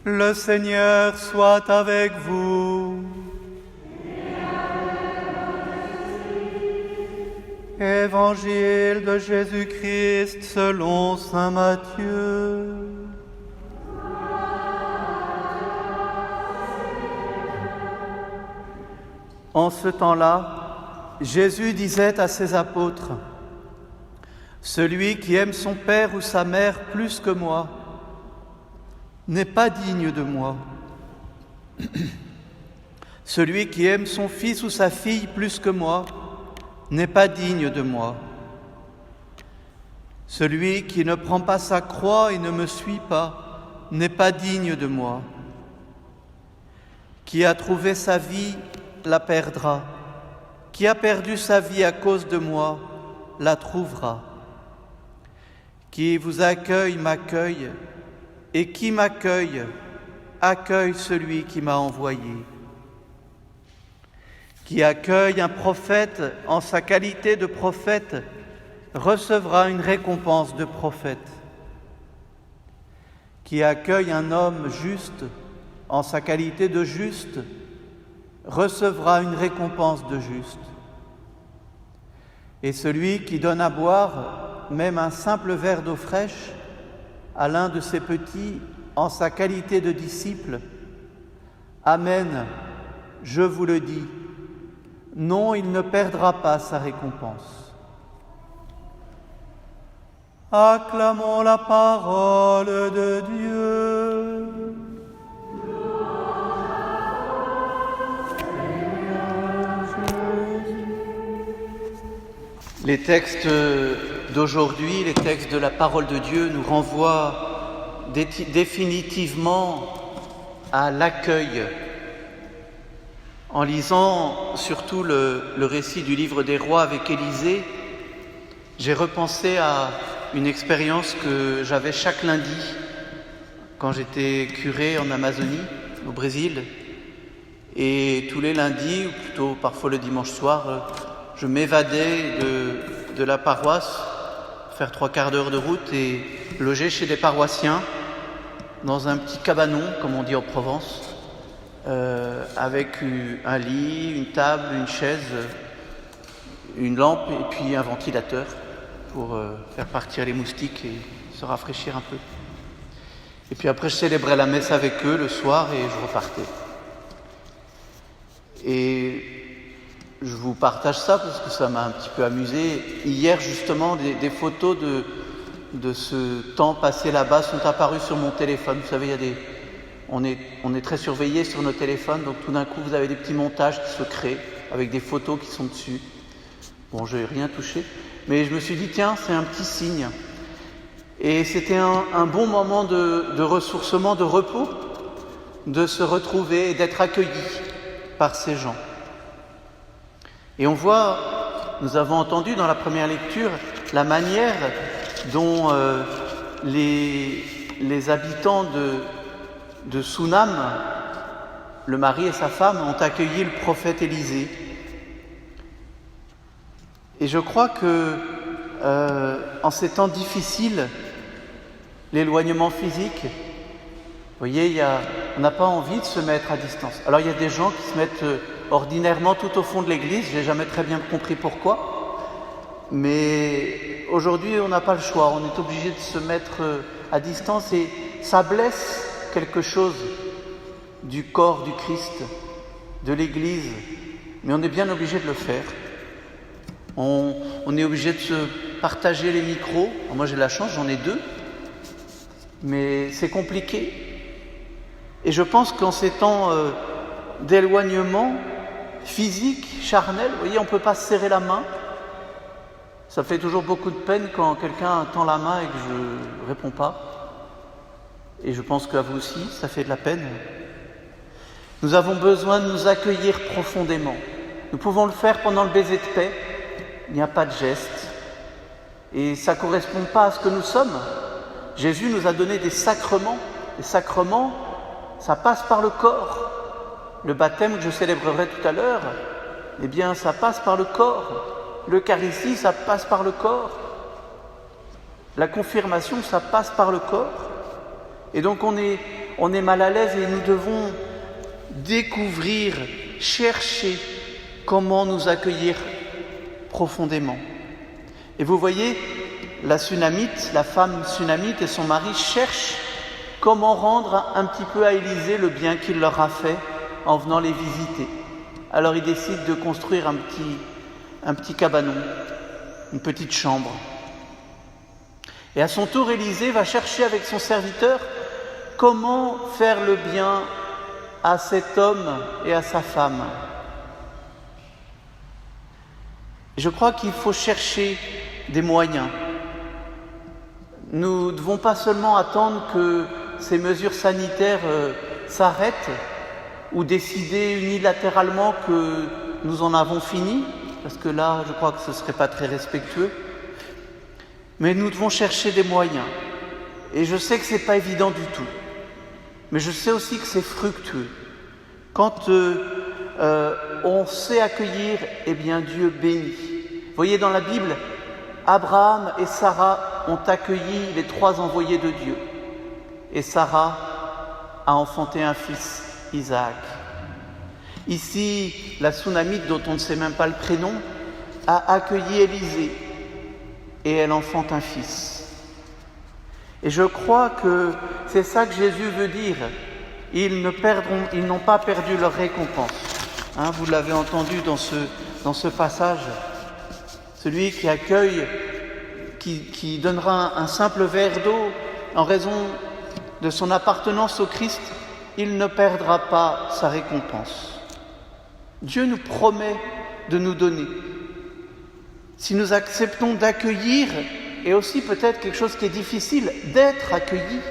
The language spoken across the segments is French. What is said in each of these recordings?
Le Seigneur soit avec vous. Évangile de Jésus-Christ selon saint Matthieu. En ce temps-là, Jésus disait à ses apôtres : « Celui qui aime son père ou sa mère plus que moi n'est pas digne de moi. Celui qui aime son fils ou sa fille plus que moi n'est pas digne de moi. Celui qui ne prend pas sa croix et ne me suit pas n'est pas digne de moi. Qui a trouvé sa vie la perdra. Qui a perdu sa vie à cause de moi la trouvera. Qui vous accueille m'accueille, et qui m'accueille accueille celui qui m'a envoyé. Qui accueille un prophète en sa qualité de prophète recevra une récompense de prophète. Qui accueille un homme juste en sa qualité de juste recevra une récompense de juste. Et celui qui donne à boire même un simple verre d'eau fraîche à l'un de ses petits en sa qualité de disciple, amen, je vous le dis, non, il ne perdra pas sa récompense. Acclamons la parole de Dieu. Les textes d'aujourd'hui, les textes de la parole de Dieu nous renvoient définitivement à l'accueil. En lisant surtout le récit du livre des rois avec Élisée, j'ai repensé à une expérience que j'avais chaque lundi quand j'étais curé en Amazonie, au Brésil. Et tous les lundis, ou plutôt parfois le dimanche soir, je m'évadais de la paroisse, faire 3/4 d'heure de route et loger chez des paroissiens dans un petit cabanon, comme on dit en Provence, avec un lit, une table, une chaise, une lampe et puis un ventilateur pour faire partir les moustiques et se rafraîchir un peu. Et puis après, je célébrais la messe avec eux le soir et je repartais. Et je vous partage ça parce que ça m'a un petit peu amusé. Hier, justement, des photos de ce temps passé là-bas sont apparues sur mon téléphone. Vous savez, on est très surveillés sur nos téléphones, donc tout d'un coup, vous avez des petits montages qui se créent avec des photos qui sont dessus. Bon, je n'ai rien touché, mais je me suis dit, tiens, c'est un petit signe. Et c'était un bon moment de ressourcement, de repos, de se retrouver et d'être accueillis par ces gens. Et on voit, nous avons entendu dans la première lecture, la manière dont les habitants de Sunam, le mari et sa femme, ont accueilli le prophète Élisée. Et je crois que en ces temps difficiles, l'éloignement physique, vous voyez, on n'a pas envie de se mettre à distance. Alors il y a des gens qui se mettent ordinairement tout au fond de l'église, je n'ai jamais très bien compris pourquoi, mais aujourd'hui on n'a pas le choix, on est obligé de se mettre à distance et ça blesse quelque chose du corps du Christ, de l'église, mais on est bien obligé de le faire. On est obligé de se partager les micros. Moi j'ai la chance, j'en ai 2, mais c'est compliqué. Et je pense qu'en ces temps d'éloignement physique, charnel, vous voyez, on ne peut pas se serrer la main. Ça fait toujours beaucoup de peine quand quelqu'un tend la main et que je ne réponds pas. Et je pense qu'à vous aussi, ça fait de la peine. Nous avons besoin de nous accueillir profondément. Nous pouvons le faire pendant le baiser de paix. Il n'y a pas de geste. Et ça ne correspond pas à ce que nous sommes. Jésus nous a donné des sacrements. Les sacrements, ça passe par le corps. Le baptême que je célébrerai tout à l'heure, eh bien, ça passe par le corps. L'Eucharistie, ça passe par le corps. La confirmation, ça passe par le corps. Et donc on on est mal à l'aise et nous devons découvrir, chercher comment nous accueillir profondément. Et vous voyez, la femme sunamite et son mari cherchent comment rendre un petit peu à Élisée le bien qu'il leur a fait en venant les visiter. Alors ils décident de construire un petit cabanon, une petite chambre. Et à son tour, Élisée va chercher avec son serviteur comment faire le bien à cet homme et à sa femme. Je crois qu'il faut chercher des moyens. Nous ne devons pas seulement attendre que ces mesures sanitaires s'arrêtent ou décider unilatéralement que nous en avons fini, parce que là, je crois que ce ne serait pas très respectueux. Mais nous devons chercher des moyens. Et je sais que ce n'est pas évident du tout. Mais je sais aussi que c'est fructueux. Quand on sait accueillir, eh bien Dieu bénit. Vous voyez dans la Bible, Abraham et Sarah ont accueilli les 3 envoyés de Dieu. Et Sarah a enfanté un fils, Isaac. Ici, la Sunamite, dont on ne sait même pas le prénom, a accueilli Élisée et elle enfante un fils. Et je crois que c'est ça que Jésus veut dire. Ils n'ont pas perdu leur récompense. Vous l'avez entendu dans ce passage. Celui qui accueille, qui donnera un simple verre d'eau en raison de son appartenance au Christ, il ne perdra pas sa récompense. Dieu nous promet de nous donner. Si nous acceptons d'accueillir, et aussi peut-être quelque chose qui est difficile, d'être accueillis,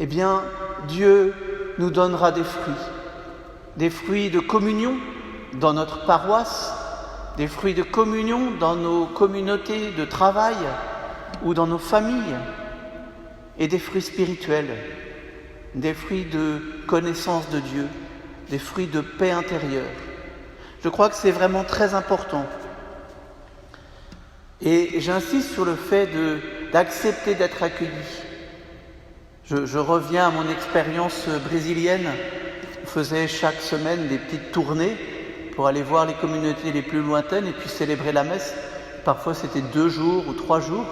eh bien, Dieu nous donnera des fruits de communion dans notre paroisse, des fruits de communion dans nos communautés de travail ou dans nos familles, et des fruits spirituels, des fruits de connaissance de Dieu, des fruits de paix intérieure. Je crois que c'est vraiment très important. Et j'insiste sur le fait d'accepter d'être accueilli. Je reviens à mon expérience brésilienne. On faisait chaque semaine des petites tournées pour aller voir les communautés les plus lointaines et puis célébrer la messe. Parfois c'était 2 jours ou 3 jours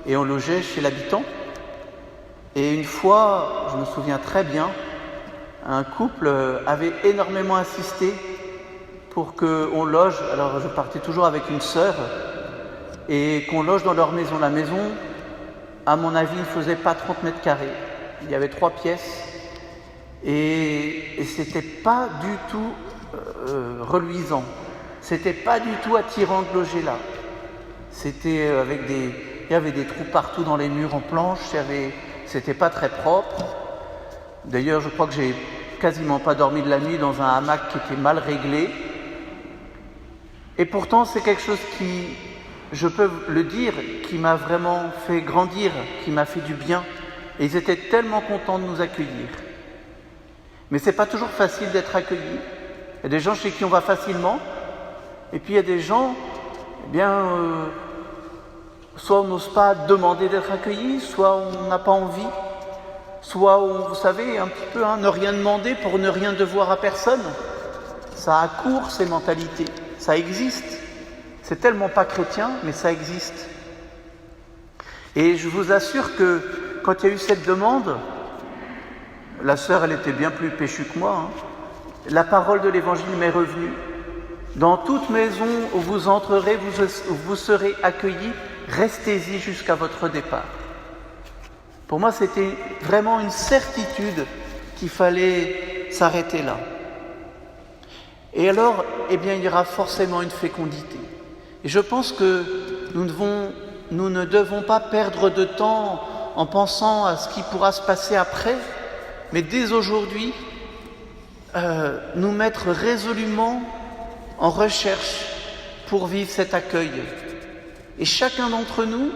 et on logeait chez l'habitant. Et une fois, je me souviens très bien, un couple avait énormément insisté pour qu'on loge. Alors je partais toujours avec une sœur et qu'on loge dans leur maison. La maison, à mon avis, ne faisait pas 30 mètres carrés. Il y avait 3 pièces et c'était pas du tout reluisant. C'était pas du tout attirant de loger là. C'était il y avait des trous partout dans les murs en planche. C'était pas très propre. D'ailleurs, je crois que j'ai quasiment pas dormi de la nuit dans un hamac qui était mal réglé. Et pourtant, c'est quelque chose qui, je peux le dire, qui m'a vraiment fait grandir, qui m'a fait du bien. Et ils étaient tellement contents de nous accueillir. Mais c'est pas toujours facile d'être accueilli. Il y a des gens chez qui on va facilement, et puis il y a des gens, soit on n'ose pas demander d'être accueilli, soit on n'a pas envie, soit on, vous savez, un petit peu, ne rien demander pour ne rien devoir à personne. Ça accourt ces mentalités, ça existe. C'est tellement pas chrétien, mais ça existe. Et je vous assure que quand il y a eu cette demande, la sœur, elle était bien plus péchue que moi, la parole de l'Évangile m'est revenue. Dans toute maison où vous entrerez, vous serez accueillis, restez-y jusqu'à votre départ. Pour moi, c'était vraiment une certitude qu'il fallait s'arrêter là. Et alors, il y aura forcément une fécondité. Et je pense que nous ne devons pas perdre de temps en pensant à ce qui pourra se passer après, mais dès aujourd'hui, nous mettre résolument en recherche pour vivre cet accueil. Et chacun d'entre nous,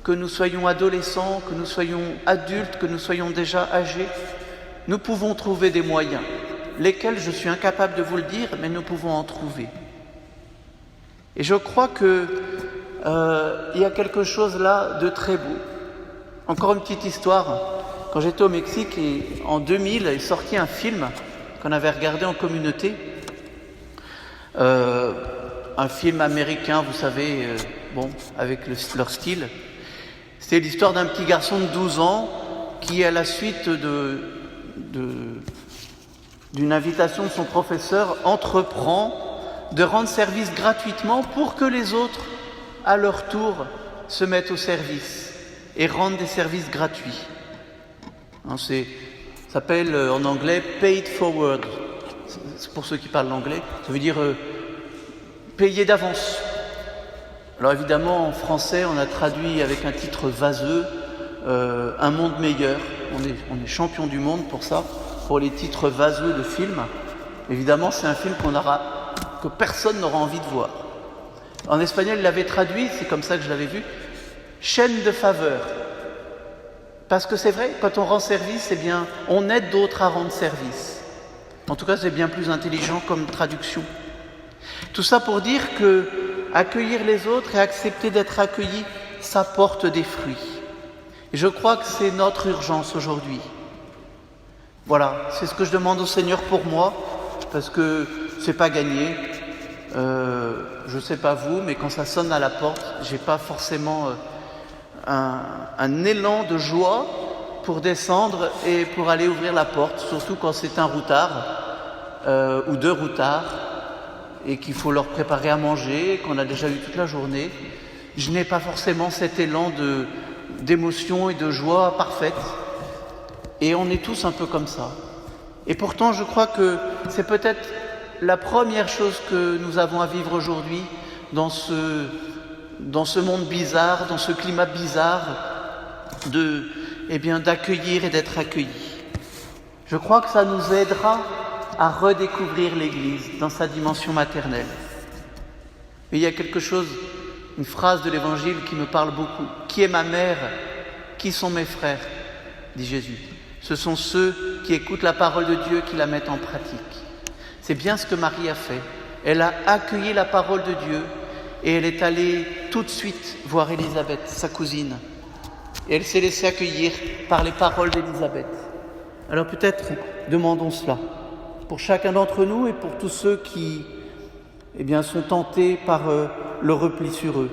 que nous soyons adolescents, que nous soyons adultes, que nous soyons déjà âgés, nous pouvons trouver des moyens, lesquels je suis incapable de vous le dire, mais nous pouvons en trouver. Et je crois qu'il y a quelque chose là de très beau. Encore une petite histoire. Quand j'étais au Mexique, et en 2000, est sorti un film qu'on avait regardé en communauté. Un film américain, vous savez, avec leur style. C'était l'histoire d'un petit garçon de 12 ans qui, à la suite d'une invitation de son professeur, entreprend de rendre service gratuitement pour que les autres, à leur tour, se mettent au service et rendent des services gratuits. Ça s'appelle en anglais « paid forward ». C'est pour ceux qui parlent l'anglais. Ça veut dire payer d'avance. Alors évidemment, en français, on a traduit avec un titre vaseux « Un monde meilleur ». On est champion du monde pour ça, pour les titres vaseux de films. Évidemment, c'est un film que personne n'aura envie de voir. En espagnol, il l'avait traduit, c'est comme ça que je l'avais vu, « chaîne de faveur ». Parce que c'est vrai, quand on rend service, on aide d'autres à rendre service. En tout cas, c'est bien plus intelligent comme traduction. Tout ça pour dire que accueillir les autres et accepter d'être accueilli, ça porte des fruits. Et je crois que c'est notre urgence aujourd'hui. Voilà, c'est ce que je demande au Seigneur pour moi, parce que c'est pas gagné. Je sais pas vous, mais quand ça sonne à la porte, j'ai pas forcément un élan de joie pour descendre et pour aller ouvrir la porte, surtout quand c'est un routard ou deux routards et qu'il faut leur préparer à manger, qu'on a déjà eu toute la journée. Je n'ai pas forcément cet élan d'émotion et de joie parfaite. Et on est tous un peu comme ça. Et pourtant, je crois que c'est peut-être la première chose que nous avons à vivre aujourd'hui dans ce monde bizarre, dans ce climat bizarre, d'accueillir et d'être accueillis. Je crois que ça nous aidera à redécouvrir l'Église dans sa dimension maternelle. Et il y a une phrase de l'Évangile qui me parle beaucoup. « Qui est ma mère ? Qui sont mes frères ?» dit Jésus. Ce sont ceux qui écoutent la parole de Dieu, qui la mettent en pratique. C'est bien ce que Marie a fait. Elle a accueilli la parole de Dieu et elle est allée tout de suite voir Élisabeth, sa cousine. Et elle s'est laissée accueillir par les paroles d'Élisabeth. Alors peut-être demandons cela pour chacun d'entre nous et pour tous ceux qui sont tentés par le repli sur eux.